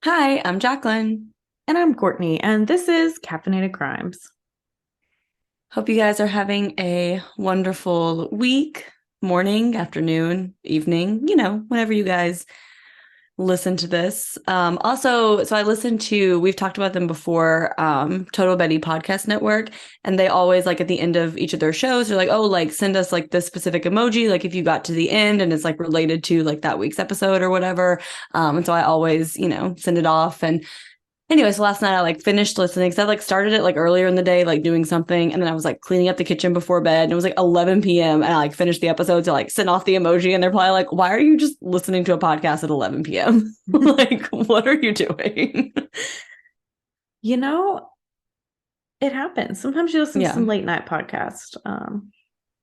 Hi, I'm Jacqueline. And I'm Courtney, and this is Caffeinated Crimes. Hope you guys are having a wonderful week, morning, afternoon, evening, whenever you guys listen to this. So I listened to, we've talked about them before, Total Betty Podcast Network, and they always like at the end of each of their shows, they're like, oh, like send us like this specific emoji, like if you got to the end and it's like related to like that week's episode or whatever. And so I always, send it off. And anyway, so last night I like finished listening because I like started it like earlier in the day, like doing something, and then I was like cleaning up the kitchen before bed, and it was like 11 p.m. and I like finished the episode to like send off the emoji, and they're probably like, "Why are you just listening to a podcast at 11 p.m.? Like, what are you doing?" You know, it happens. Sometimes you listen to Yeah. some late night podcast.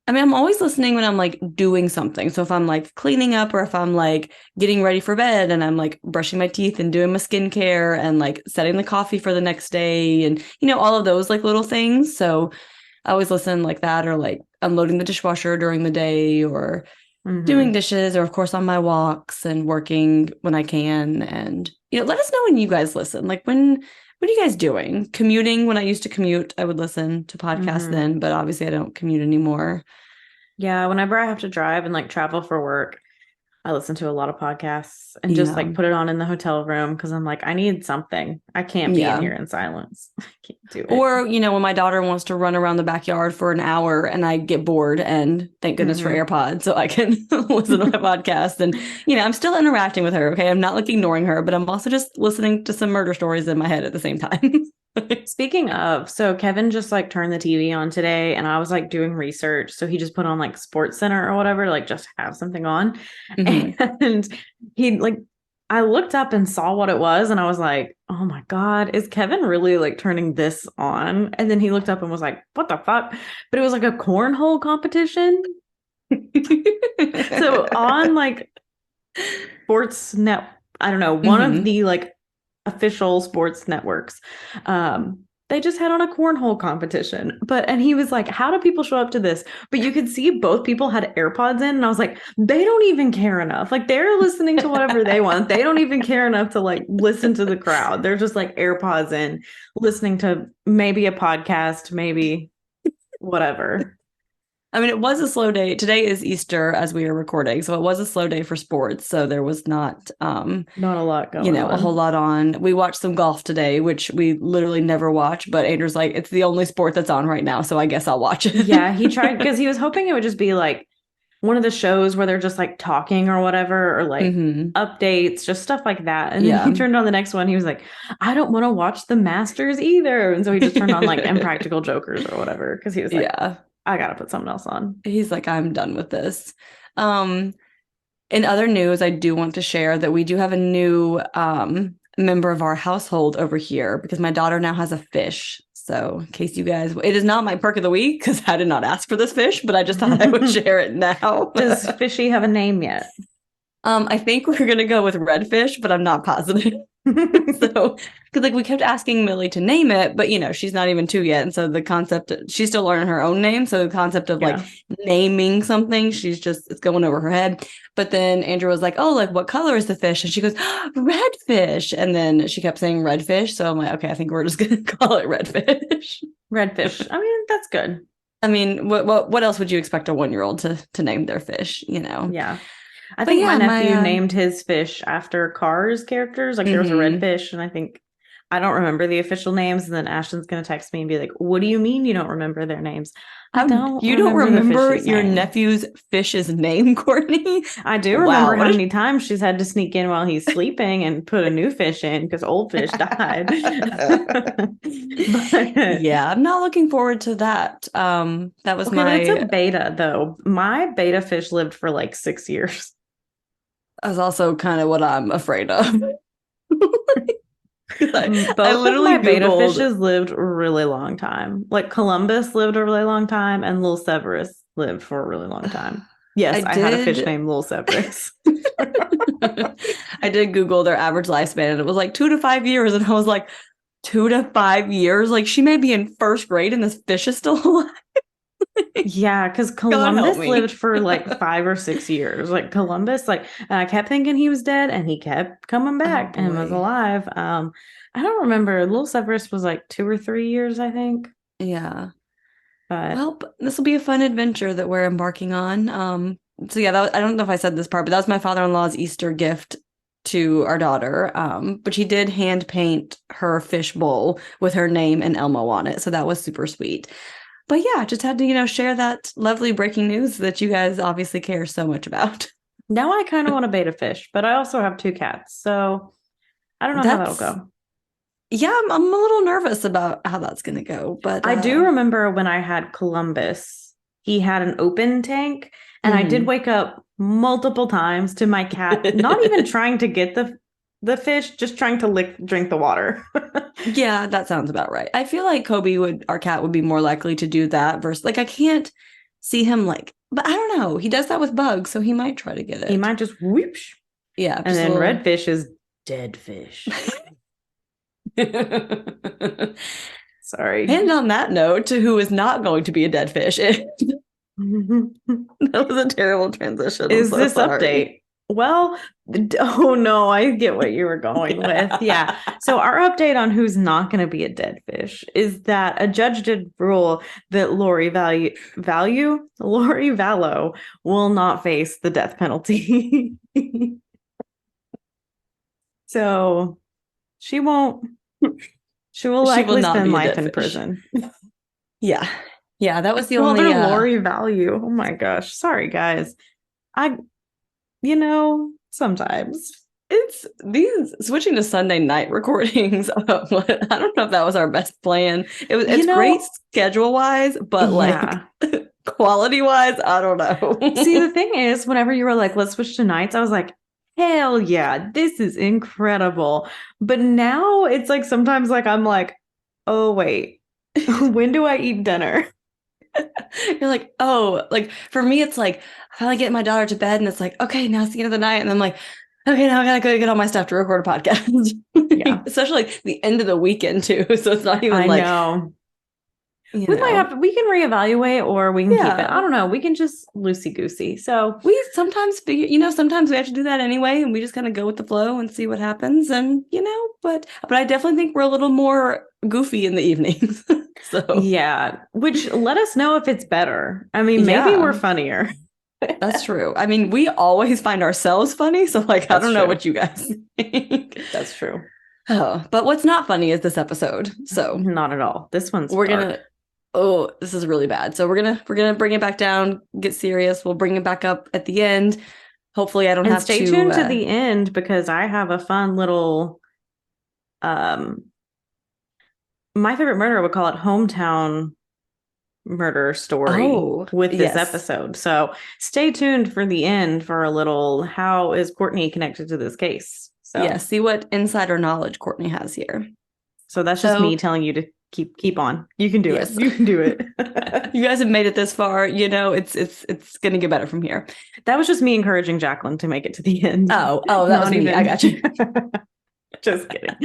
I mean, I'm always listening when I'm like doing something. So if I'm like cleaning up or if I'm like getting ready for bed and I'm like brushing my teeth and doing my skincare and like setting the coffee for the next day and, all of those like little things. So I always listen like that or like unloading the dishwasher during the day or doing Mhm. dishes or of course on my walks and working when I can. And, let us know when you guys listen. Like what are you guys doing? Commuting? When I used to commute, I would listen to podcasts Mhm. then, but obviously I don't commute anymore. Yeah, whenever I have to drive and like travel for work, I listen to a lot of podcasts and just Yeah. like put it on in the hotel room because I'm like, I need something. I can't be in Yeah. here in silence. I can't do it. Or, when my daughter wants to run around the backyard for an hour and I get bored and thank goodness for Hmm. AirPods so I can listen to my podcast. And, I'm still interacting with her. Okay. I'm not like ignoring her, but I'm also just listening to some murder stories in my head at the same time. Speaking of, so Kevin just like turned the TV on today and I was like doing research. So he just put on like Sports Center or whatever to like just have something on. Hmm. And he like I looked up and saw what it was and I was like, "Oh my God, is Kevin really like turning this on?" And then he looked up and was like, "What the fuck?" But it was like a cornhole competition. So on like Sportsnet, I don't know, one of Hmm. the like official sports networks. They just had on a cornhole competition. And he was like, "How do people show up to this?" But you could see both people had AirPods in, and I was like, they don't even care enough. Like they're listening to whatever they want. They don't even care enough to like listen to the crowd. They're just like AirPods in, listening to maybe a podcast, maybe whatever. I mean, it was a slow day. Today is Easter as we are recording, so it was a slow day for sports. So there was not, Not a lot going a whole on. lot on. We watched some golf today, which we literally never watch. But Andrew's like, it's the only sport that's on right now, so I guess I'll watch Yeah, he tried it. because he was hoping it would just be like one of the shows where they're just like talking or whatever, or like Hmm. updates, just stuff like that. And then he Yeah. turned on the next one. He was like, I don't want to watch the Masters either. And so he just turned on like Impractical Jokers or whatever because he was like, Yeah. I gotta put something else on. He's like, I'm done with this. Um, in other news, I do want to share that we do have a new member of our household over here because my daughter now has a fish. So, in case you guys, it is not my perk of the week because I did not ask for this fish, but I just thought I would share it now. Does Fishy have a name yet? I think we're gonna go with redfish, but I'm not positive. So, because like we kept asking Millie to name it, but she's not even two yet, and so the concept she's still learning her own name. So the concept of like Yeah. naming something, it's going over her head. But then Andrew was like, "Oh, like what color is the fish?" And she goes, "Redfish." And then she kept saying redfish. So I'm like, "Okay, I think we're just gonna call it redfish." Redfish. I mean, that's good. I mean, what else would you expect a 1 year old to name their fish? Yeah. I But think my yeah, nephew named his fish after Cars characters. Like there was a red mhm. fish, and I don't remember the official names. And then Ashton's gonna text me and be like, "What do you mean you don't remember their names?" I How don't you don't remember the remember fish's your name. nephew's fish's name, Courtney? I do remember Wow, how what many times she's had to sneak in while he's sleeping and put a new fish in because old fish died. But Yeah, I'm not looking forward to that. That was okay, but it's a my beta though. My beta fish lived for like 6 years. that's also kind of what I'm afraid of. I Both of literally my beta Googled. fishes lived a really long time. Like Columbus lived a really long time, and Lil Severus lived for a really long time. I Yes, I had a fish did named Lil Severus. I did Google their average lifespan and it was like 2 to 5 years. And I was like, 2 to 5 years? Like she may be in first grade and this fish is still alive. Yeah, because God help Columbus lived me. for like 5 or 6 years. Like Columbus, like I kept thinking he was dead, and he kept coming Oh back and was boy. alive. I don't remember. Little Severus was like 2 or 3 years, I think. Yeah. But Well, this will be a fun adventure that we're embarking on. So yeah, I don't know if I said this part, but that was my father-in-law's Easter gift to our daughter. But she did hand paint her fish bowl with her name and Elmo on it, so that was super sweet. But yeah, just had to, share that lovely breaking news that you guys obviously care so much about. now I kind of want a beta fish, but I also have 2 cats, so I don't know how that'll That's go. Yeah, I'm a little nervous about how that's gonna go, but I do remember when I had Columbus, he had an open tank, and I did mhm. wake up multiple times to my cat not even trying to get the fish, just trying to drink the water. Yeah, that sounds about right. I feel like our cat would be more likely to do that versus like I can't see him like, but I don't know. He does that with bugs, so he might try to get He it. might just whoosh. Yeah, And just a then little. redfish is dead fish. Sorry. And on that note, to who is not going to be a dead fish. That was a terrible transition. I'm Is so this sorry. update? Well, oh no, I get what you were going with. Yeah. So our update on who's not going to be a dead fish is that a judge did rule that Lori Vallow will not face the death penalty. So she won't. She will She will likely not spend be a life dead in fish. prison. Yeah. Yeah, that was the Well, only they're Lori Value. Oh my gosh. Sorry, guys. I, sometimes. it's these switching to Sunday night recordings. I don't know if that was our best plan. You It's great know, schedule wise, but like yeah. quality wise, I don't See, know. the thing is, whenever you were like, let's switch to nights, I was like, hell yeah, this is incredible. But now it's like sometimes like I'm like, oh wait, when do I eat dinner? You're like, oh, like for me, it's like I finally get my daughter to bed, and it's like, okay, now it's the end of the night, and I'm like, okay, now I gotta go get all my stuff to record a podcast. Yeah, Especially like the end of the weekend too, so it's not even I like know. you We might know, have to, we can reevaluate or we can keep it. I yeah. don't know. We can just loosey goosey. So, We sometimes figure, sometimes we have to do that anyway, and we just kind of go with the flow and see what happens, and but I definitely think we're a little more goofy in the evenings. So yeah, which let us know if it's better. I mean, maybe we're yeah, funnier. that's true. I mean, we always find ourselves funny, so like I That's don't know true. what you guys think. That's true. Oh, but what's not funny is this episode. So Not at all. This one's we're dark. gonna oh, this is really bad. So we're gonna bring it back down, get serious. We'll bring it back up at the end. Hopefully I don't And have stay to tuned to the end because I have a fun little um my favorite murder would call it hometown murder story oh, with this yes. episode. So stay tuned for the end for a little how is Courtney connected to this case. Yeah, So see what insider knowledge Courtney has here. that's just So, me telling you to keep on. You can do it. yes. You can do it. You guys have made it this far, it's going to get better from here. That was just me encouraging Jacqueline to make it to the end. Oh, that was Not me. I even. got you. Just kidding.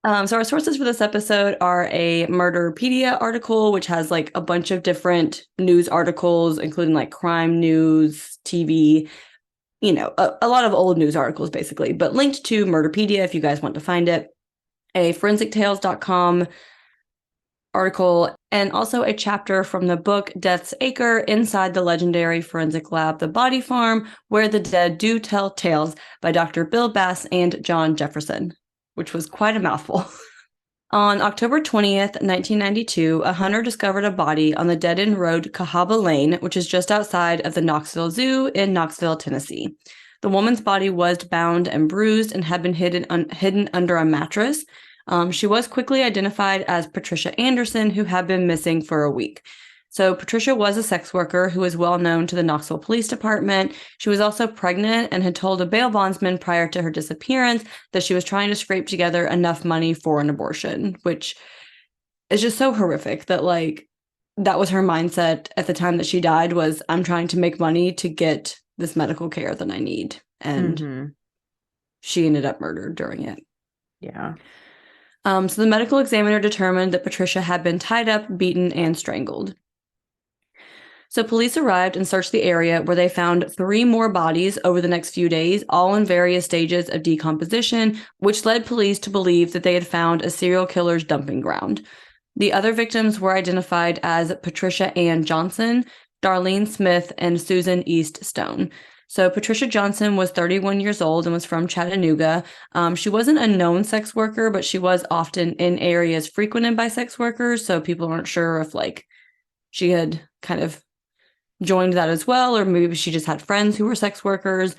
So our sources for this episode are a Murderpedia article, which has like a bunch of different news articles, including like crime news, TV, a lot of old news articles basically, but linked to Murderpedia if you guys want to find it. A forensictales.com article, and also a chapter from the book Death's Acre Inside the Legendary Forensic Lab, The Body Farm, Where the Dead Do Tell Tales by Dr. Bill Bass and John Jefferson, which was quite a mouthful. On October 20th, 1992, a hunter discovered a body on the dead-end road Cahaba Lane, which is just outside of the Knoxville Zoo in Knoxville, Tennessee. The woman's body was bound and bruised and had been hidden under a mattress. She was quickly identified as Patricia Anderson, who had been missing for a week. So Patricia was a sex worker who was well known to the Knoxville Police Department. She was also pregnant and had told a bail bondsman prior to her disappearance that she was trying to scrape together enough money for an abortion, which is just so horrific that like that was her mindset at the time that she died was I'm trying to make money to get this medical care that I need. And Mm-hmm. she ended up murdered during it. Yeah. So the medical examiner determined that Patricia had been tied up, beaten, and strangled. So police arrived and searched the area, where they found 3 more bodies over the next few days, all in various stages of decomposition, which led police to believe that they had found a serial killer's dumping ground. The other victims were identified as Patricia Ann Johnson, Darlene Smith, and Susan East Stone. So Patricia Johnson was 31 years old and was from Chattanooga. She wasn't a known sex worker, but she was often in areas frequented by sex workers, so people weren't sure if she had kind of joined that as well, or maybe she just had friends who were sex workers.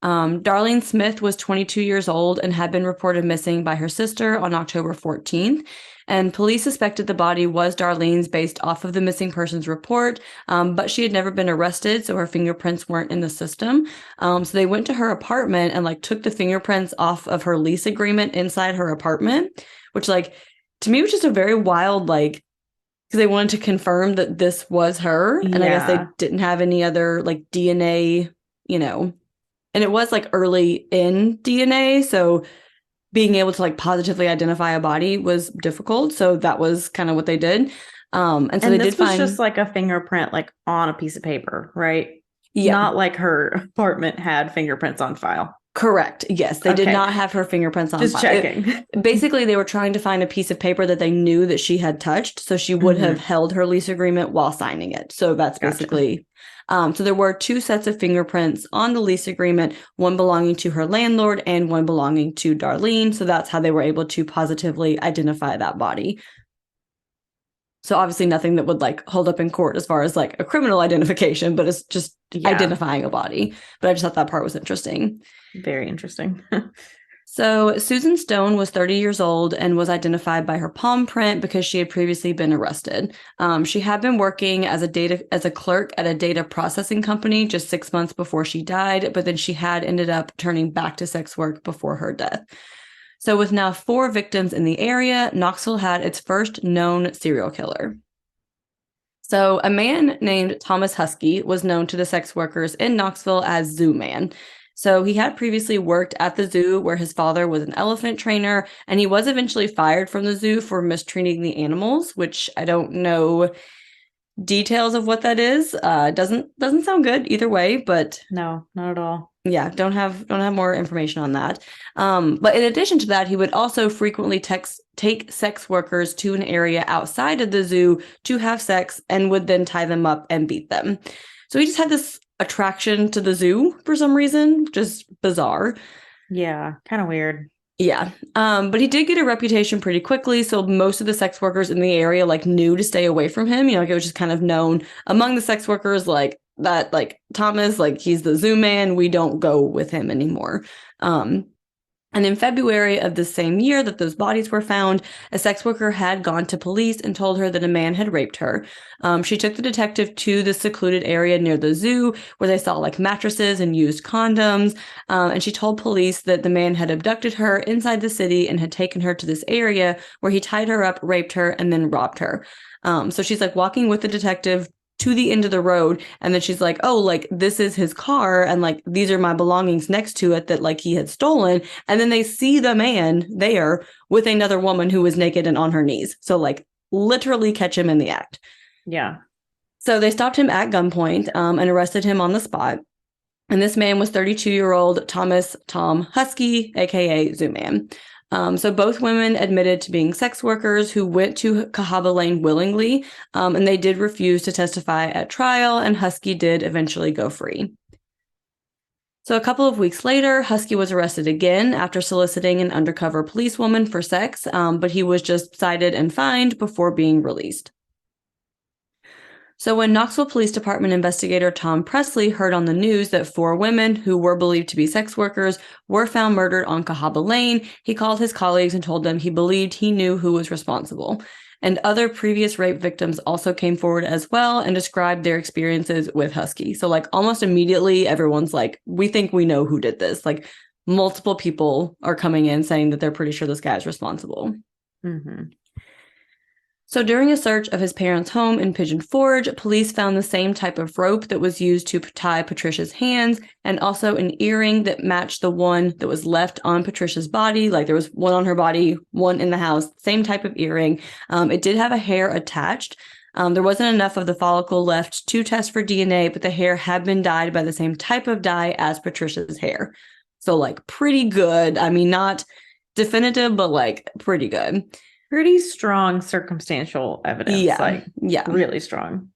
Darlene Smith was 22 years old and had been reported missing by her sister on October 14th. And police suspected the body was Darlene's based off of the missing persons report, but she had never been arrested, so her fingerprints weren't in the system. So they went to her apartment and took the fingerprints off of her lease agreement inside her apartment, which to me was just a very wild because they wanted to confirm that this was her. And I guess they didn't have any other DNA, and it was early in DNA. So being able to positively identify a body was difficult. So that was kind of what they did. And so they did find just a fingerprint on a piece of paper, right? Yeah. Not her apartment had fingerprints on file. Correct. Yes, they did not have her fingerprints on file. Just checking. Basically, they were trying to find a piece of paper that they knew that she had touched, so she would have held her lease agreement while signing it. So that's basically. So there were 2 sets of fingerprints on the lease agreement, one belonging to her landlord and one belonging to Darlene. So that's how they were able to positively identify that body. So obviously nothing that would hold up in court as far as a criminal identification, but it's just identifying a body. But I just thought that part was interesting. Very interesting. So Susan Stone was 30 years old and was identified by her palm print because she had previously been arrested. She had been working as a clerk at a data processing company just 6 months before she died, but then she had ended up turning back to sex work before her death. So with now 4 victims in the area, Knoxville had its first known serial killer. So a man named Thomas Huskey was known to the sex workers in Knoxville as Zoo Man. So he had previously worked at the zoo where his father was an elephant trainer, and he was eventually fired from the zoo for mistreating the animals, which I don't know details of what that is. Doesn't sound good either way, but no, not at all. Yeah, don't have more information on that. But in addition to that, he would also frequently take sex workers to an area outside of the zoo to have sex and would then tie them up and beat them. So he just had this attraction to the zoo for some reason, just bizarre. Yeah, kind of weird. Yeah. But he did get a reputation pretty quickly. So most of the sex workers in the area knew to stay away from him. It was just kind of known among the sex workers that Thomas, he's the zoo man. We don't go with him anymore. And in February of the same year that those bodies were found, a sex worker had gone to police and told her that a man had raped her. She took the detective to the secluded area near the zoo where they saw mattresses and used condoms. And she told police that the man had abducted her inside the city and had taken her to this area where he tied her up, raped her, and then robbed her. So she's walking with the detective to the end of the road, and then she's this is his car, and these are my belongings next to it that he had stolen. And then they see the man there with another woman who was naked and on her knees. So literally catch him in the act. Yeah. So they stopped him at gunpoint and arrested him on the spot. And this man was 32-year-old Tom Huskey, aka Zoo Man. So both women admitted to being sex workers who went to Cahaba Lane willingly, and they did refuse to testify at trial, and Huskey did eventually go free. So a couple of weeks later, Huskey was arrested again after soliciting an undercover policewoman for sex, but he was just cited and fined before being released. So when Knoxville Police Department investigator Tom Presley heard on the news that 4 women who were believed to be sex workers were found murdered on Cahaba Lane, he called his colleagues and told them he believed he knew who was responsible. And other previous rape victims also came forward as well and described their experiences with Huskey. So almost immediately, everyone's we think we know who did this. Multiple people are coming in saying that they're pretty sure this guy is responsible. Mm-hmm. So during a search of his parents' home in Pigeon Forge, police found the same type of rope that was used to tie Patricia's hands, and also an earring that matched the one that was left on Patricia's body. Like there was one on her body, one in the house, same type of earring. It did have a hair attached. There wasn't enough of the follicle left to test for DNA, but the hair had been dyed by the same type of dye as Patricia's hair. So like pretty good. I mean, not definitive, but like pretty good. Pretty strong circumstantial evidence. Yeah. Really strong.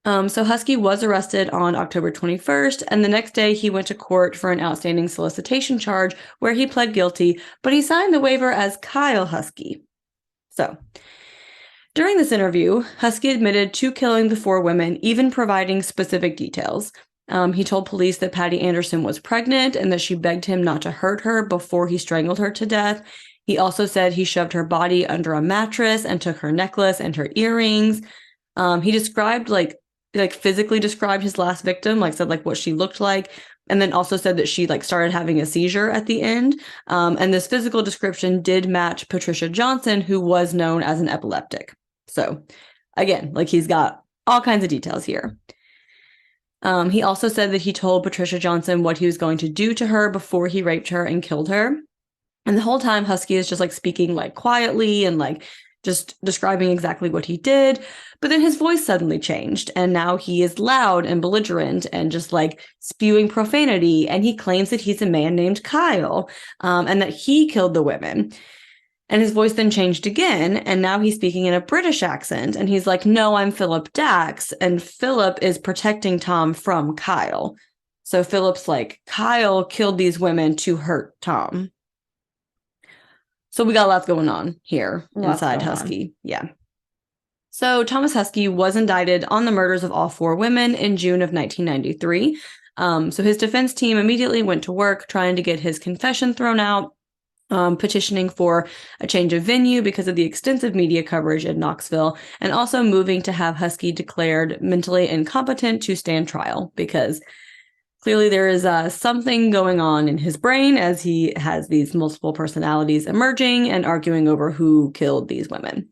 So Huskey was arrested on October 21st, and the next day he went to court for an outstanding solicitation charge where he pled guilty, but he signed the waiver as Kyle Huskey. So during this interview, Huskey admitted to killing the 4 women, even providing specific details. He told police that Patty Anderson was pregnant and that she begged him not to hurt her before he strangled her to death. He also said he shoved her body under a mattress and took her necklace and her earrings. He described like physically described his last victim, like said like what she looked like, and then also said that she like started having a seizure at the end. And this physical description did match Patricia Johnson, who was known as an epileptic. So again, like he's got all kinds of details here. He also said that he told Patricia Johnson what he was going to do to her before he raped her and killed her. And the whole time Huskey is just like speaking like quietly and like just describing exactly what he did. But then his voice suddenly changed, and now he is loud and belligerent and just like spewing profanity. And he claims that he's a man named Kyle, and that he killed the women. And his voice then changed again, and now he's speaking in a British accent. And he's like, no, I'm Philip Dax. And Philip is protecting Tom from Kyle. So Philip's like, Kyle killed these women to hurt Tom. So we got lots going on here inside Huskey. Yeah. So Thomas Huskey was indicted on the murders of all 4 women in June of 1993. So his defense team immediately went to work trying to get his confession thrown out, petitioning for a change of venue because of the extensive media coverage in Knoxville, and also moving to have Huskey declared mentally incompetent to stand trial because clearly there is something going on in his brain as he has these multiple personalities emerging and arguing over who killed these women.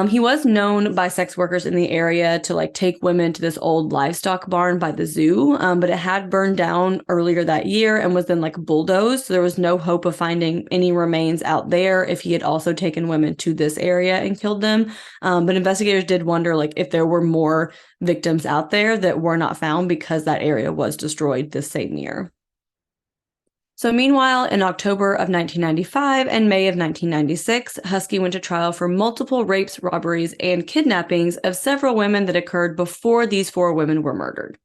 He was known by sex workers in the area to like take women to this old livestock barn by the zoo, but it had burned down earlier that year and was then like bulldozed. So there was no hope of finding any remains out there if he had also taken women to this area and killed them. But investigators did wonder like if there were more victims out there that were not found because that area was destroyed this same year. So meanwhile, in October of 1995 and May of 1996, Huskey went to trial for multiple rapes, robberies, and kidnappings of several women that occurred before these 4 women were murdered.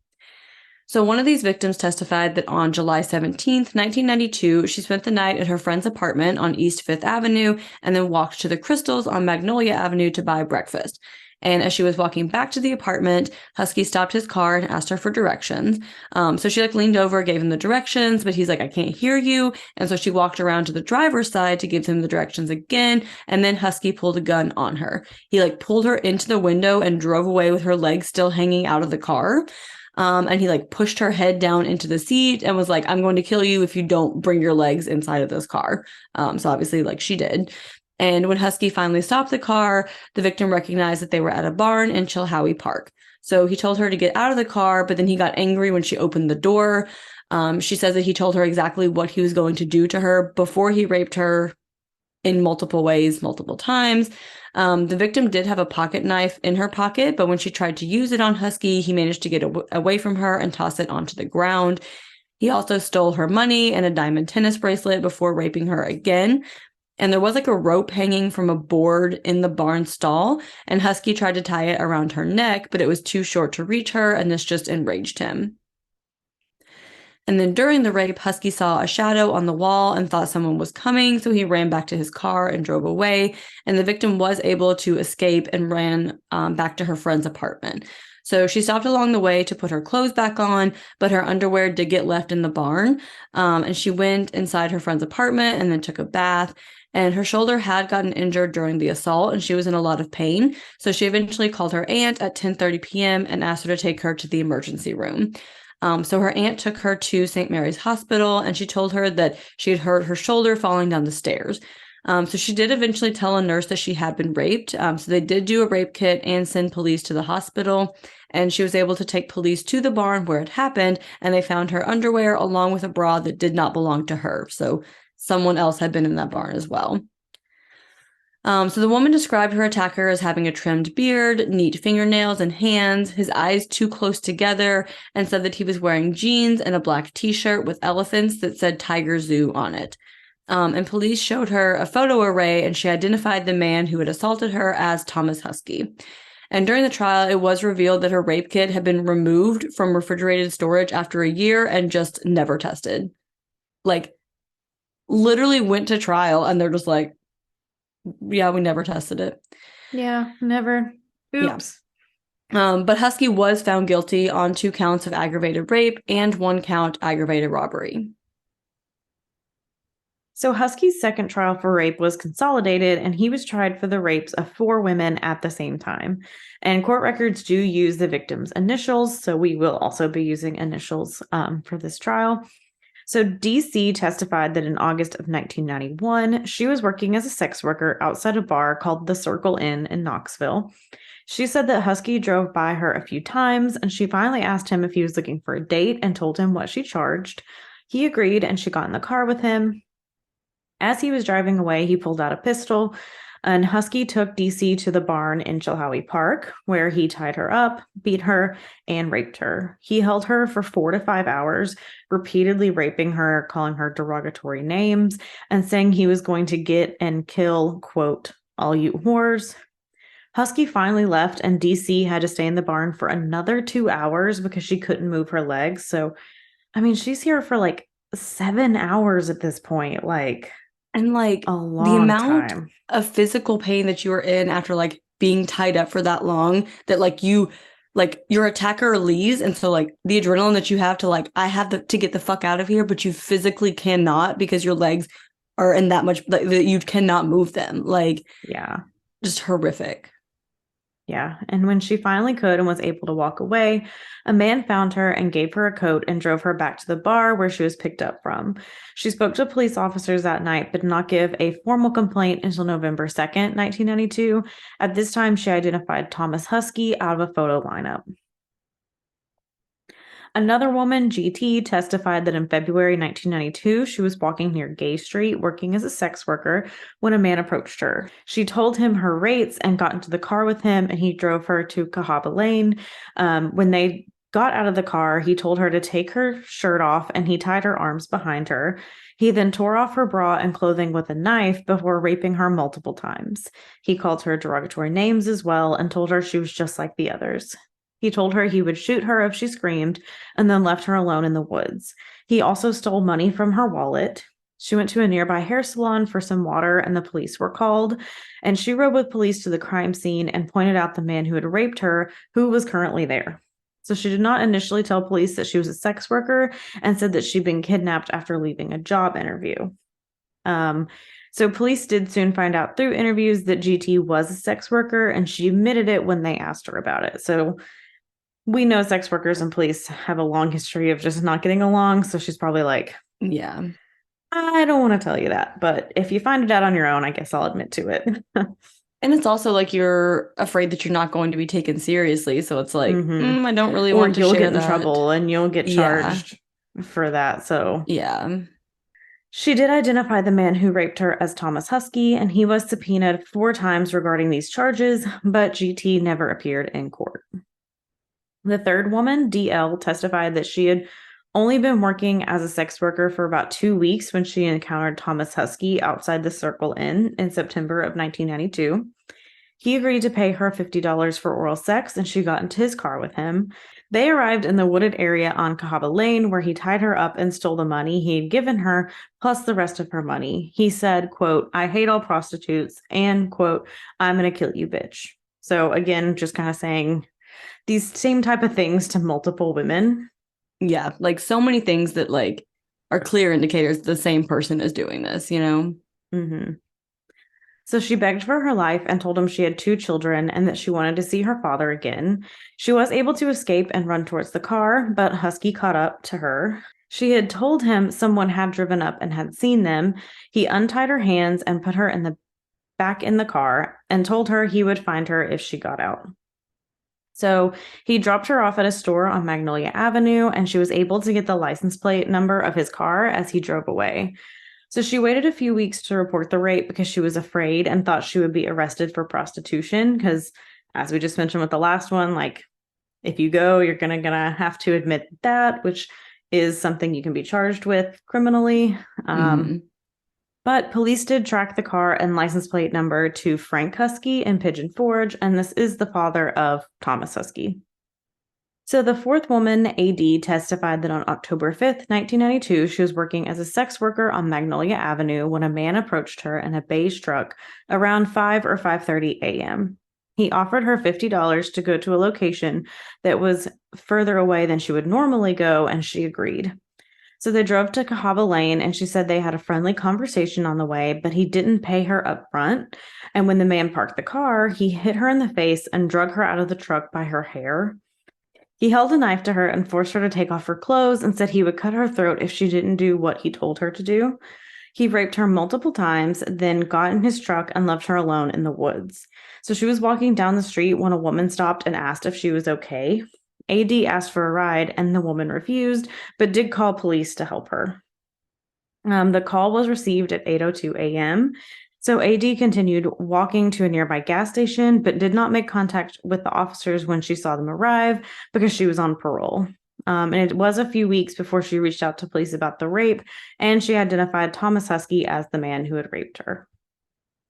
So one of these victims testified that on July 17th, 1992, she spent the night at her friend's apartment on East 5th Avenue and then walked to the Crystals on Magnolia Avenue to buy breakfast. And as she was walking back to the apartment, Huskey stopped his car and asked her for directions. So she like leaned over, gave him the directions, but he's like, I can't hear you. And so she walked around to the driver's side to give him the directions again. And then Huskey pulled a gun on her. He like pulled her into the window and drove away with her legs still hanging out of the car. And he like pushed her head down into the seat and was like, I'm going to kill you if you don't bring your legs inside of this car. So obviously like she did. And when Huskey finally stopped the car, the victim recognized that they were at a barn in Chilhowie Park. So he told her to get out of the car, but then he got angry when she opened the door. She says that he told her exactly what he was going to do to her before he raped her in multiple ways, multiple times. The victim did have a pocket knife in her pocket, but when she tried to use it on Huskey, he managed to get away from her and toss it onto the ground. He also stole her money and a diamond tennis bracelet before raping her again. And there was like a rope hanging from a board in the barn stall, and Huskey tried to tie it around her neck, but it was too short to reach her, and this just enraged him. And then during the rape, Huskey saw a shadow on the wall and thought someone was coming, so he ran back to his car and drove away, and the victim was able to escape and ran back to her friend's apartment. So she stopped along the way to put her clothes back on, but her underwear did get left in the barn, and she went inside her friend's apartment and then took a bath. And her shoulder had gotten injured during the assault, and she was in a lot of pain. So she eventually called her aunt at 10:30 p.m. and asked her to take her to the emergency room. So her aunt took her to St. Mary's Hospital, and she told her that she had hurt her shoulder falling down the stairs. So she did eventually tell a nurse that she had been raped. So they did do a rape kit and send police to the hospital. And she was able to take police to the barn where it happened. And they found her underwear along with a bra that did not belong to her. So someone else had been in that barn as well. So the woman described her attacker as having a trimmed beard, neat fingernails and hands, his eyes too close together, and said that he was wearing jeans and a black t-shirt with elephants that said Tiger Zoo on it. And police showed her a photo array, and she identified the man who had assaulted her as Thomas Huskey. And during the trial, it was revealed that her rape kit had been removed from refrigerated storage after a year and just never tested. Like, literally went to trial, and they're just like, yeah, we never tested it. Yeah, never. Oops. Yeah. But Huskey was found guilty on 2 counts of aggravated rape and 1 count aggravated robbery. So Husky's second trial for rape was consolidated, and he was tried for the rapes of 4 women at the same time. And court records do use the victim's initials, so we will also be using initials for this trial. So DC testified that in August of 1991, she was working as a sex worker outside a bar called the Circle Inn in Knoxville. She said that Huskey drove by her a few times, and she finally asked him if he was looking for a date and told him what she charged. He agreed, and she got in the car with him. As he was driving away, he pulled out a pistol, and Huskey took DC to the barn in Chilhowie Park, where he tied her up, beat her, and raped her. He held her for 4 to 5 hours, repeatedly raping her, calling her derogatory names, and saying he was going to get and kill, quote, all you whores. Huskey finally left, and DC had to stay in the barn for another 2 hours because she couldn't move her legs. So, I mean, she's here for like 7 hours at this point. And like a long the amount time of physical pain that you were in after like being tied up for that long, that like your attacker leaves, and so like the adrenaline that you have to like, I have to get the fuck out of here, but you physically cannot because your legs are in that much that you cannot move them. Like, yeah. Just horrific. Yeah. And when she finally could and was able to walk away, a man found her and gave her a coat and drove her back to the bar where she was picked up from. She spoke to police officers that night, but did not give a formal complaint until November 2nd, 1992. At this time, she identified Thomas Huskey out of a photo lineup. Another woman, GT, testified that in February 1992, she was walking near Gay Street working as a sex worker when a man approached her. She told him her rates and got into the car with him, and he drove her to Cahaba Lane. When they got out of the car, he told her to take her shirt off, and he tied her arms behind her. He then tore off her bra and clothing with a knife before raping her multiple times. He called her derogatory names as well and told her she was just like the others. He told her he would shoot her if she screamed and then left her alone in the woods. He also stole money from her wallet. She went to a nearby hair salon for some water, and the police were called. And she rode with police to the crime scene and pointed out the man who had raped her, who was currently there. So she did not initially tell police that she was a sex worker and said that she'd been kidnapped after leaving a job interview. So police did soon find out through interviews that GT was a sex worker, and she admitted it when they asked her about it. So we know sex workers and police have a long history of just not getting along. So she's probably like, yeah, I don't want to tell you that. But if you find it out on your own, I guess I'll admit to it. And it's also like you're afraid that you're not going to be taken seriously. So it's like, I don't really want to share that. You'll get in trouble and you'll get charged for that. So yeah. She did identify the man who raped her as Thomas Huskey, and he was subpoenaed 4 times regarding these charges, but GT never appeared in court. The third woman, DL, testified that she had only been working as a sex worker for about 2 weeks when she encountered Thomas Huskey outside the Circle Inn in September of 1992. He agreed to pay her $50 for oral sex, and she got into his car with him. They arrived in the wooded area on Cahaba Lane, where he tied her up and stole the money he had given her, plus the rest of her money. He said, quote, I hate all prostitutes, and, quote, I'm going to kill you, bitch. So again, just kind of saying these same type of things to multiple women. Yeah, like so many things that like are clear indicators the same person is doing this, you know? Mm-hmm. So she begged for her life and told him she had 2 children and that she wanted to see her father again. She was able to escape and run towards the car, but Huskey caught up to her. She had told him someone had driven up and had seen them. He untied her hands and put her in the back in the car and told her he would find her if she got out. So he dropped her off at a store on Magnolia Avenue, and she was able to get the license plate number of his car as he drove away. So she waited a few weeks to report the rape because she was afraid and thought she would be arrested for prostitution. Because, as we just mentioned with the last one, like if you go, you're gonna have to admit that, which is something you can be charged with criminally. Mm-hmm. But police did track the car and license plate number to Frank Huskey in Pigeon Forge, and this is the father of Thomas Huskey. So the fourth woman, AD, testified that on October 5th, 1992, she was working as a sex worker on Magnolia Avenue when a man approached her in a beige truck around 5 or 5:30 a.m. He offered her $50 to go to a location that was further away than she would normally go, and she agreed. So they drove to Cahaba Lane, and she said they had a friendly conversation on the way, but he didn't pay her up front. And when the man parked the car, he hit her in the face and drug her out of the truck by her hair. He held a knife to her and forced her to take off her clothes and said he would cut her throat if she didn't do what he told her to do. He raped her multiple times, then got in his truck and left her alone in the woods. So she was walking down the street when a woman stopped and asked if she was okay. AD asked for a ride, and the woman refused, but did call police to help her. The call was received at 8:02 a.m., so AD continued walking to a nearby gas station, but did not make contact with the officers when she saw them arrive because she was on parole. And it was a few weeks before she reached out to police about the rape, and she identified Thomas Huskey as the man who had raped her.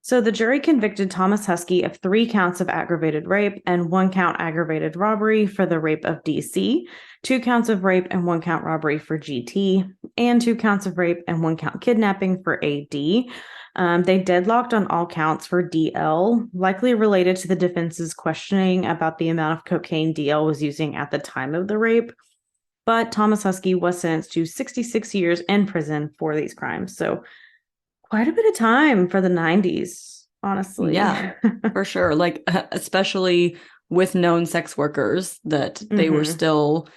So the jury convicted Thomas Huskey of 3 counts of aggravated rape and 1 count aggravated robbery for the rape of DC, 2 counts of rape and 1 count robbery for GT, and 2 counts of rape and 1 count kidnapping for AD. They deadlocked on all counts for DL, likely related to the defense's questioning about the amount of cocaine DL was using at the time of the rape. But Thomas Huskey was sentenced to 66 years in prison for these crimes. So quite a bit of time for the 90s, honestly. Yeah, for sure. Like, especially with known sex workers, that they were still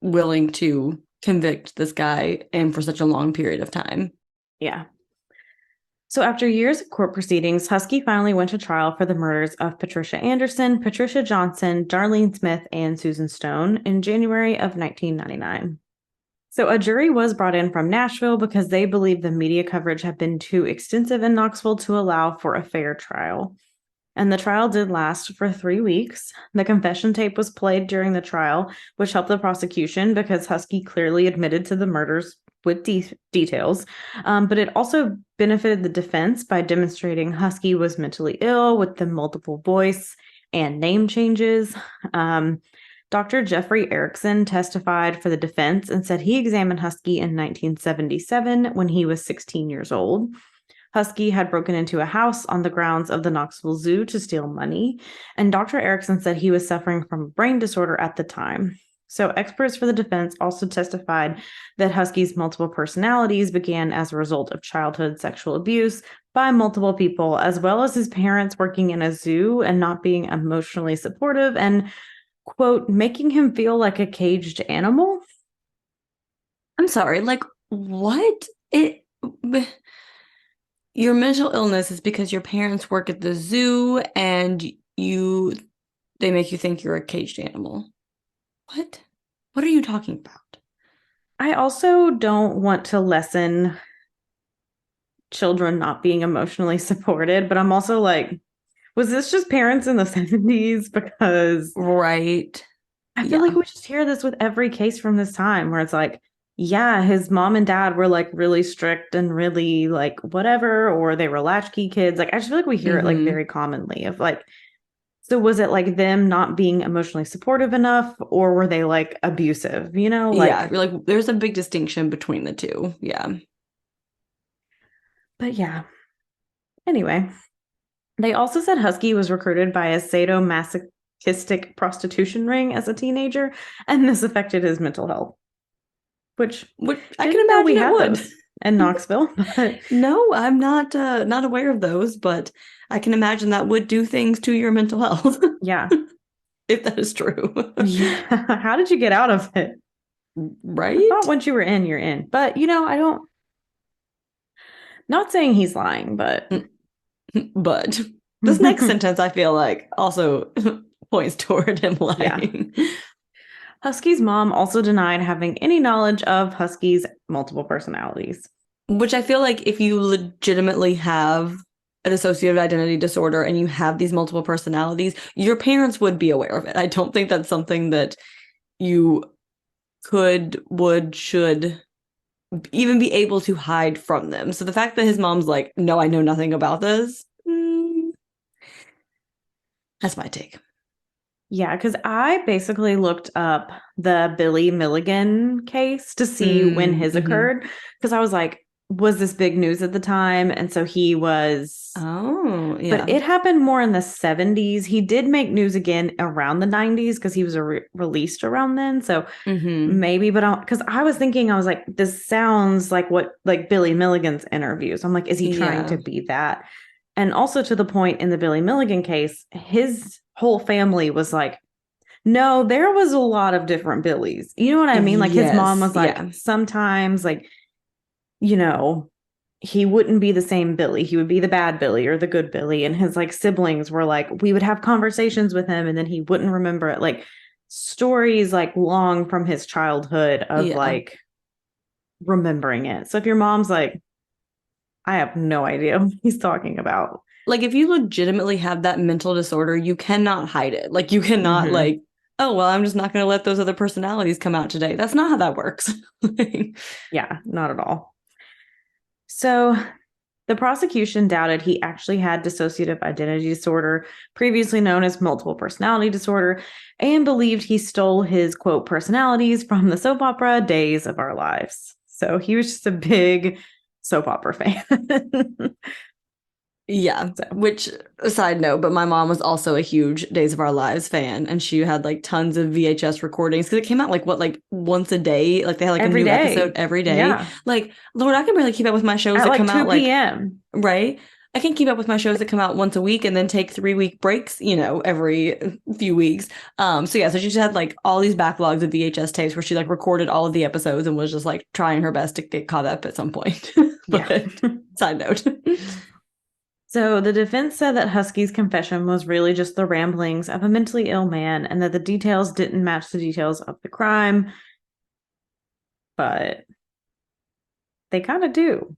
willing to convict this guy and for such a long period of time. Yeah. So after years of court proceedings, Huskey finally went to trial for the murders of Patricia Anderson, Patricia Johnson, Darlene Smith, and Susan Stone in January of 1999. So a jury was brought in from Nashville because they believed the media coverage had been too extensive in Knoxville to allow for a fair trial. And the trial did last for 3 weeks. The confession tape was played during the trial, which helped the prosecution because Huskey clearly admitted to the murders with details. But it also benefited the defense by demonstrating Huskey was mentally ill with the multiple voice and name changes. Dr. Jeffrey Erickson testified for the defense and said he examined Huskey in 1977 when he was 16 years old. Huskey had broken into a house on the grounds of the Knoxville Zoo to steal money, and Dr. Erickson said he was suffering from a brain disorder at the time. So experts for the defense also testified that Huskey's multiple personalities began as a result of childhood sexual abuse by multiple people, as well as his parents working in a zoo and not being emotionally supportive and, quote, making him feel like a caged animal. I'm sorry, like, what? Your mental illness is because your parents work at the zoo and they make you think you're a caged animal. What? What are you talking about? I also don't want to lessen children not being emotionally supported, but I'm also like, was this just parents in the 70s? Because right. I feel like we just hear this with every case from this time where it's like, yeah, his mom and dad were like really strict and really like whatever, or they were latchkey kids. Like, I just feel like we hear it like very commonly of like, so was it like them not being emotionally supportive enough, or were they like abusive? You know, like, yeah, like there's a big distinction between the two. Yeah. But yeah. Anyway, they also said Huskey was recruited by a sadomasochistic prostitution ring as a teenager, and this affected his mental health. Which I can imagine it would in Knoxville. But no, I'm not aware of those, but I can imagine that would do things to your mental health. Yeah. If that is true. Yeah. How did you get out of it? I thought Right? once you were in, you're in. But, I don't, not saying he's lying, but. But this next sentence, I feel like, also points toward him Yeah. lying. Husky's mom also denied having any knowledge of Husky's multiple personalities. Which I feel like if you legitimately have a dissociative identity disorder and you have these multiple personalities, your parents would be aware of it. I don't think that's something that you could, would, should even be able to hide from them. So the fact that his mom's like, no, I know nothing about this, that's my take. Yeah, because I basically looked up the Billy Milligan case to see when his Mm-hmm. occurred. Because I was like, was this big news at the time? And so he was, Oh, but yeah. it happened more in the 70s. He did make news again around the 90s because he was released around then. So Mm-hmm. maybe, but because I was thinking, I was like, this sounds like what, like Billy Milligan's interviews. I'm like, is he trying to Yeah. be that? And also to the point in the Billy Milligan case, his whole family was like, no, there was a lot of different Billies. You know what I mean? Like his mom Yes. was like, Yeah. sometimes, like, you know, he wouldn't be the same Billy. He would be the bad Billy or the good Billy. And his like siblings were like, we would have conversations with him and then he wouldn't remember it. Like stories like long from his childhood of Yeah. like remembering it. So if your mom's like, I have no idea what he's talking about. Like if you legitimately have that mental disorder, you cannot hide it. Like you cannot Mm-hmm. like, oh, well, I'm just not going to let those other personalities come out today. That's not how that works. Yeah, not at all. So the prosecution doubted he actually had dissociative identity disorder, previously known as multiple personality disorder, and believed he stole his quote personalities from the soap opera Days of Our Lives. So he was just a big soap opera fan. Yeah, So which side note, but my mom was also a huge Days of Our Lives fan, and she had like tons of VHS recordings because it came out like what, like once a day? Like they had like a every new episode day. every day. Yeah. Like, Lord, I can barely keep up with my shows At that like come out 2 like, p.m. right? I can keep up with my shows that come out once a week and then take 3 week breaks, every few weeks. So yeah, so she just had like all these backlogs of VHS tapes where she like recorded all of the episodes and was just like trying her best to get caught up at some point. Yeah. But side note. So the defense said that Husky's confession was really just the ramblings of a mentally ill man and that the details didn't match the details of the crime, but they kind of do.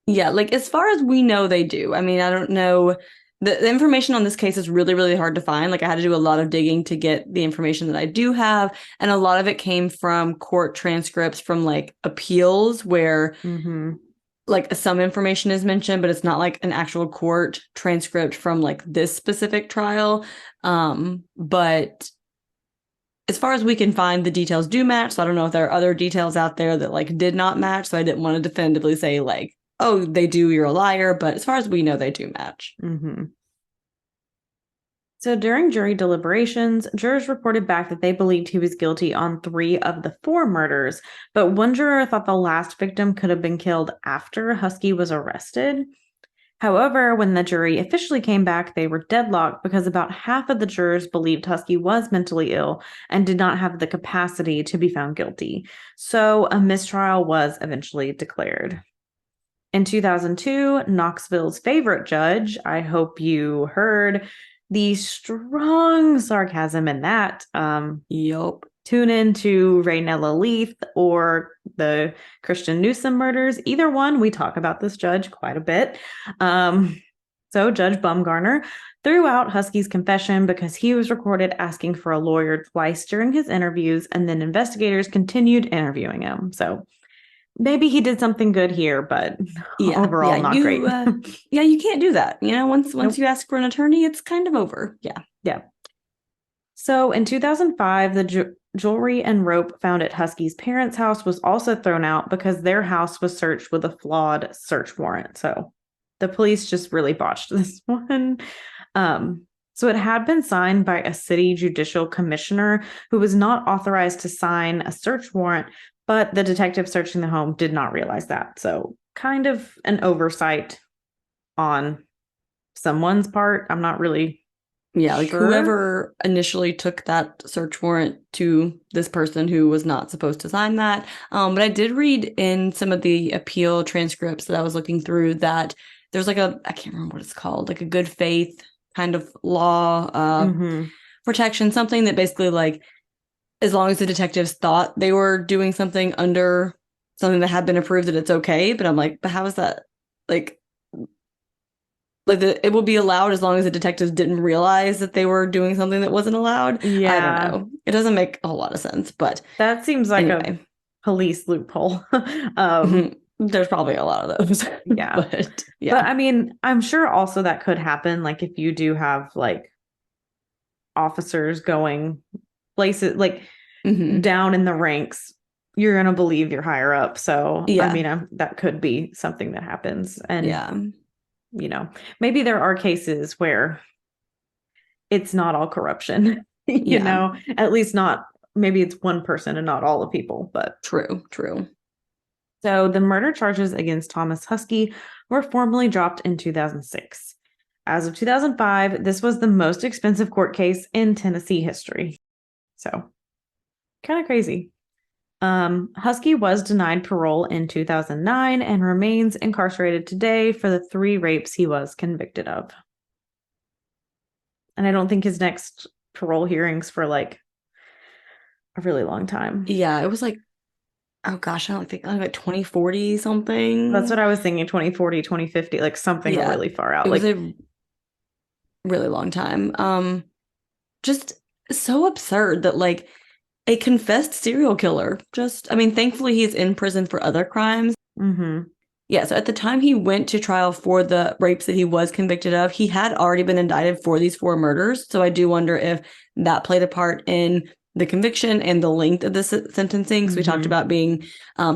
Yeah, like as far as we know, they do. I mean, I don't know. The information on this case is really, really hard to find. Like I had to do a lot of digging to get the information that I do have. And a lot of it came from court transcripts from like appeals where Mm-hmm. like some information is mentioned, but it's not like an actual court transcript from like this specific trial. But as far as we can find, the details do match. So I don't know if there are other details out there that like did not match. So I didn't want to definitively say like, oh, they do, you're a liar. But as far as we know, they do match. Mm-hmm. So during jury deliberations, jurors reported back that they believed he was guilty on 3 of the 4 murders, but one juror thought the last victim could have been killed after Husky was arrested. However, when the jury officially came back, they were deadlocked because about half of the jurors believed Husky was mentally ill and did not have the capacity to be found guilty. So a mistrial was eventually declared. In 2002, Knoxville's favorite judge, I hope you heard the strong sarcasm in that. Yup. Tune in to Raynella Leith or the Christian Newsom murders. Either one, we talk about this judge quite a bit. So Judge Bumgarner threw out Husky's confession because he was recorded asking for a lawyer twice during his interviews, and then investigators continued interviewing him. So maybe he did something good here, but Yeah, overall not great. yeah, you can't do that. Once Nope. you ask for an attorney, it's kind of over. Yeah. Yeah. So in 2005, the jewelry and rope found at Husky's parents' house was also thrown out because their house was searched with a flawed search warrant. So the police just really botched this one. So it had been signed by a city judicial commissioner who was not authorized to sign a search warrant, but the detective searching the home did not realize that. So kind of an oversight on someone's part. I'm not really Yeah, like Sure. whoever initially took that search warrant to this person who was not supposed to sign that. But I did read in some of the appeal transcripts that I was looking through that there's like I can't remember what it's called, like a good faith kind of law protection, something that basically like as long as the detectives thought they were doing something under something that had been approved that it's okay. But I'm like, but how is that like it will be allowed as long as the detectives didn't realize that they were doing something that wasn't allowed. I don't Yeah. know. It doesn't make a whole lot of sense, but That seems like a anyway, police loophole. there's probably a lot of those. Yeah. But yeah. But I mean, I'm sure also that could happen. Like if you do have like officers going places like down in the ranks, you're going to believe you're higher up. So, I Yeah. mean, that could be something that happens. And, Yeah. you know, maybe there are cases where it's not all corruption, you Yeah. know, at least not, maybe it's one person and not all the people, but True. so the murder charges against Thomas Huskey were formally dropped in 2006. As of 2005, this was the most expensive court case in Tennessee history. So kind of crazy. Huskey was denied parole in 2009 and remains incarcerated today for the 3 rapes he was convicted of. And I don't think his next parole hearings for like a really long time. Yeah, it was like, oh gosh, I don't think like 2040 something. That's what I was thinking, 2040, 2050, like something really far out. It like was a really long time. Just so absurd that like a confessed serial killer I mean, thankfully he's in prison for other crimes. Yeah, so at the time he went to trial for the rapes that he was convicted of, he had already been indicted for these 4 murders. So I do wonder if that played a part in the conviction and the length of the sentencing. So we talked about being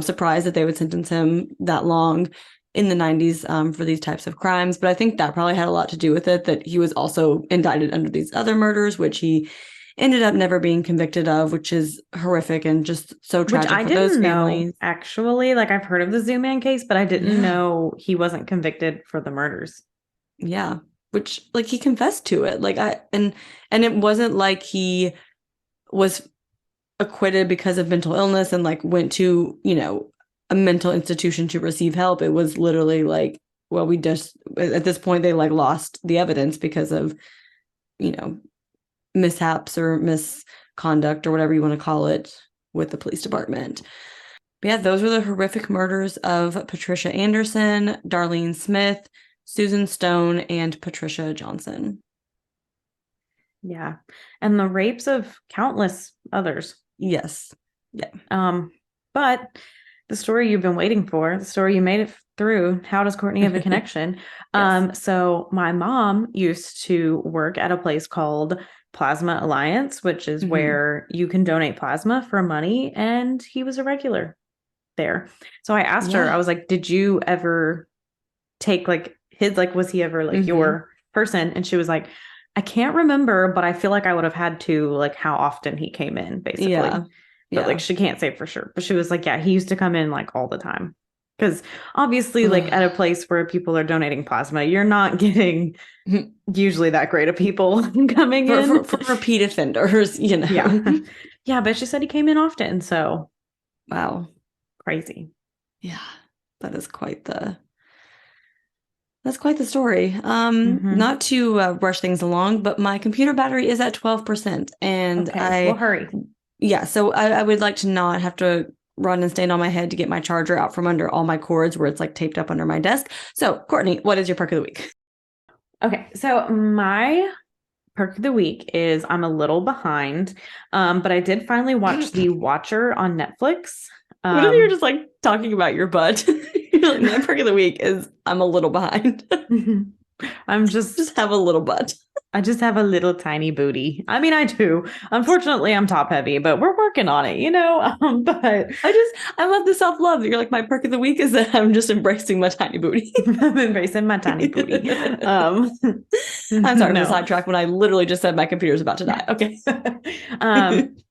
surprised that they would sentence him that long in the 90s for these types of crimes. But I think that probably had a lot to do with it, that he was also indicted under these other murders, which he ended up never being convicted of, which is horrific and just so tragic for those families. Actually, like I've heard of the Zoo Man case, but I didn't know he wasn't convicted for the murders. Yeah, which like he confessed to it. Like and it wasn't like he was acquitted because of mental illness and like went to, you know, a mental institution to receive help. It was literally like, well, we just at this point they like lost the evidence because of, you know, mishaps or misconduct or whatever you want to call it with the police department. But yeah, those were the horrific murders of Patricia Anderson, Darlene Smith, Susan Stone, and Patricia Johnson. Yeah. And the rapes of countless others. Yes. Yeah. But the story you've been waiting for, the story you made it through, how does Courtney have a connection? Yes. So my mom used to work at a place called Plasma Alliance, which is where you can donate plasma for money, and he was a regular there. So I asked her, I was like, did you ever take like his, like, was he ever like your person? And she was like, I can't remember, but I feel like I would have had to, like, how often he came in, basically. But like she can't say for sure. But she was like, yeah, he used to come in like all the time. Because obviously, like at a place where people are donating plasma, you're not getting usually that great of people coming in. For repeat offenders, you know. Yeah, but she said he came in often. So wow. Crazy. Yeah, that is quite the story. Not to rush things along, but my computer battery is at 12%. And well, hurry. Yeah, so I would like to not have to run and stand on my head to get my charger out from under all my cords where it's like taped up under my desk. So, Courtney, what is your perk of the week? Okay, so my perk of the week is I'm a little behind, but I did finally watch The Watcher on Netflix. What if you're just like talking about your butt? Like, my perk of the week is I'm a little behind. I'm just have a little butt. I just have a little tiny booty. I mean, I do. Unfortunately, I'm top heavy, but we're working on it, you know? But I love the self-love that you're like, my perk of the week is that I'm just embracing my tiny booty. I'm embracing my tiny booty. I'm sorry for the sidetrack when I literally just said my computer's about to die. Okay.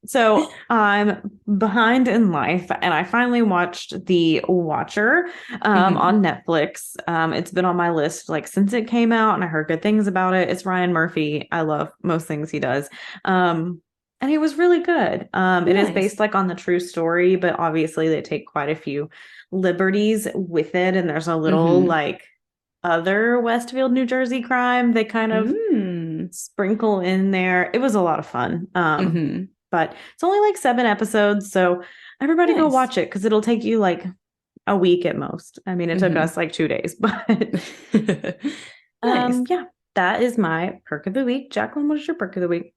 So I'm behind in life, and I finally watched The Watcher Mhm. on Netflix. It's been on my list like since it came out, and I heard good things about it. It's Ryan Murphy. I love most things he does. And it was really good. It is based Nice. like on the true story, but obviously they take quite a few liberties with it, and there's a little Mhm. like other Westfield, New Jersey crime they kind of Mm. sprinkle in there. It was a lot of fun. Mhm. But it's only like 7 episodes, so everybody go Nice. watch it because it'll take you like a week at most. I mean, it took Mhm. us like 2 days, but Nice. yeah, that is my perk of the week. Jacqueline, what is your perk of the week?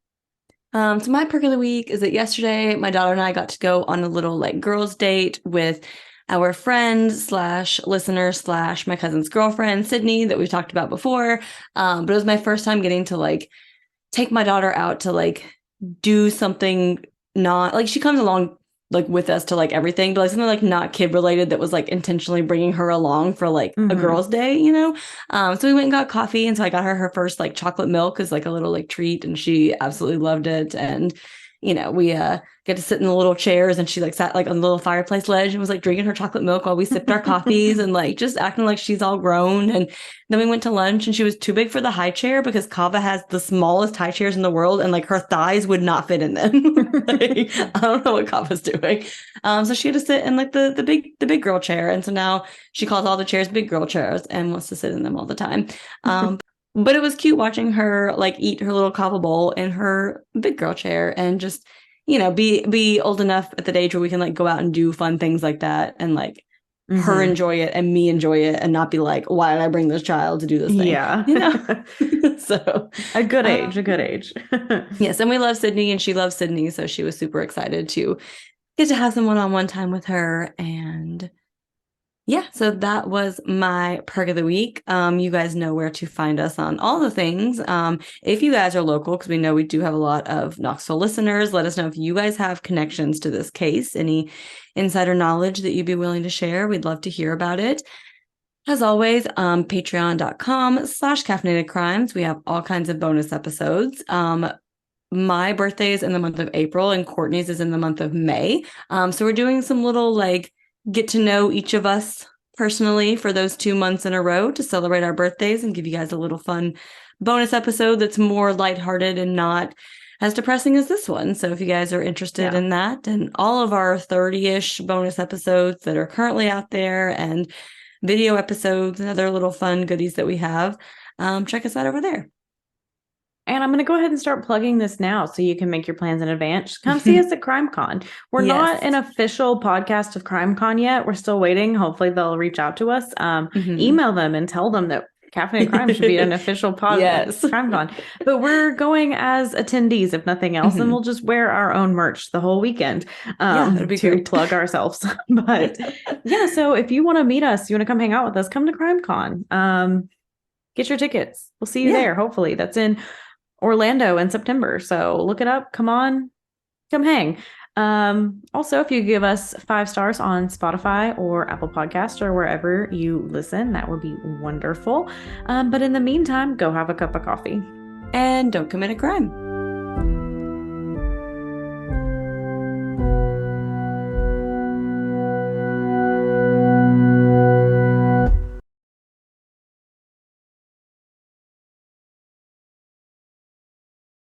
So my perk of the week is that yesterday my daughter and I got to go on a little like girls' date with our friend slash listener slash my cousin's girlfriend, Sydney, that we've talked about before. But it was my first time getting to like take my daughter out to like do something not like she comes along like with us to like everything, but like something like not kid related that was like intentionally bringing her along for like a Mm-hmm. girls' day, you know? So we went and got coffee, and so I got her her first like chocolate milk as like a little like treat, and she absolutely loved it. And we get to sit in the little chairs, and she like sat like on the little fireplace ledge and was like drinking her chocolate milk while we sipped our coffees and like just acting like she's all grown. And then we went to lunch, and she was too big for the high chair because Kava has the smallest high chairs in the world, and like her thighs would not fit in them. Like, I don't know what Kava's doing. So she had to sit in like the big girl chair, and so now she calls all the chairs big girl chairs and wants to sit in them all the time. But it was cute watching her like eat her little kava bowl in her big girl chair and just be old enough at the age where we can like go out and do fun things like that, and like her Mm-hmm. enjoy it and me enjoy it and not be like, why did I bring this child to do this thing? Yeah. So A good age, a um good age. yes, and we love Sydney and she loves Sydney, so she was super excited to get to have some one-on-one time with her. And yeah, so that was my perk of the week. You guys know where to find us on all the things. If you guys are local, because we know we do have a lot of Knoxville listeners, let us know if you guys have connections to this case, any insider knowledge that you'd be willing to share. We'd love to hear about it. As always, patreon.com/caffeinated crimes. We have all kinds of bonus episodes. My birthday is in the month of April and Courtney's is in the month of May. So we're doing some little like get to know each of us personally for those 2 months in a row to celebrate our birthdays and give you guys a little fun bonus episode that's more lighthearted and not as depressing as this one. So if you guys are interested Yeah. in that, and all of our 30-ish bonus episodes that are currently out there and video episodes and other little fun goodies that we have, check us out over there. And I'm going to go ahead and start plugging this now so you can make your plans in advance. Come see us at CrimeCon. We're not Yes. an official podcast of CrimeCon yet. We're still waiting. Hopefully, they'll reach out to us. Mhm. Email them and tell them that Caffeinated Crime should be an official pod of Yes. CrimeCon. But we're going as attendees, if nothing else, and we'll Mhm. just wear our own merch the whole weekend Yeah, that'd be to great. plug ourselves. But yeah, so if you want to meet us, you want to come hang out with us, come to CrimeCon. Get your tickets. We'll see you Yeah. there. Hopefully, that's in Orlando in September. So look it up. Come on, come hang. Also, if you give us 5 stars on Spotify or Apple Podcast or wherever you listen, that would be wonderful. But in the meantime, go have a cup of coffee. And don't commit a crime.